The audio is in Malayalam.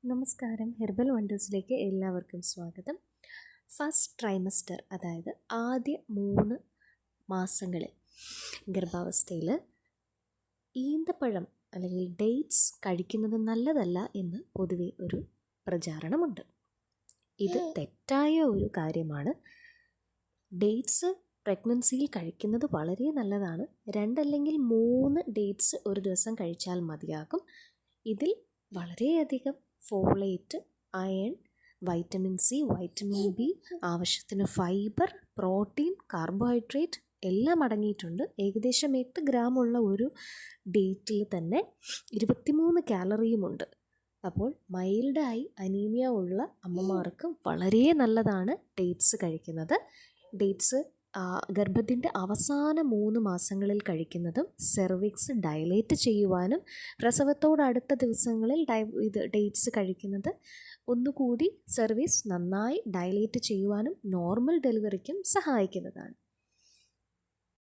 നമസ്കാരം. ഹെർബൽ വണ്ടേഴ്സിലേക്ക് എല്ലാവർക്കും സ്വാഗതം. ഫസ്റ്റ് ട്രൈമസ്റ്റർ, അതായത് ആദ്യ 3 മാസങ്ങളിൽ ഗർഭാവസ്ഥയിൽ ഈന്തപ്പഴം അല്ലെങ്കിൽ ഡേറ്റ്സ് കഴിക്കുന്നത് നല്ലതല്ല എന്ന് പൊതുവെ ഒരു പ്രചാരണമുണ്ട്. ഇത് തെറ്റായ ഒരു കാര്യമാണ്. ഡേറ്റ്സ് പ്രഗ്നൻസിയിൽ കഴിക്കുന്നത് വളരെ നല്ലതാണ്. 2 അല്ലെങ്കിൽ 3 ഡേറ്റ്സ് ഒരു ദിവസം കഴിച്ചാൽ മതിയാകും. ഇതിൽ വളരെയധികം folate, iron, vitamin C, vitamin B, ആവശ്യത്തിന് ഫൈബർ, പ്രോട്ടീൻ, കാർബോഹൈഡ്രേറ്റ് എല്ലാം അടങ്ങിയിട്ടുണ്ട്. ഏകദേശം 8 ഗ്രാമുള്ള ഒരു ഡേറ്റിൽ തന്നെ 23 കാലറിയുമുണ്ട്. അപ്പോൾ മൈൽഡായി അനീമിയ ഉള്ള അമ്മമാർക്ക് വളരെ നല്ലതാണ് ഡേറ്റ്സ് കഴിക്കുന്നത്. ഡേറ്റ്സ് ഗർഭത്തിൻ്റെ അവസാന 3 മാസങ്ങളിൽ കഴിക്കുന്നതും സെർവിക്സ് ഡയലേറ്റ് ചെയ്യുവാനും പ്രസവത്തോടടുത്ത ദിവസങ്ങളിൽ ഡേറ്റ്സ് കഴിക്കുന്നത് ഒന്നുകൂടി സെർവിക്സ് നന്നായി ഡയലേറ്റ് ചെയ്യുവാനും നോർമൽ ഡെലിവറിക്കും സഹായിക്കുന്നതാണ്.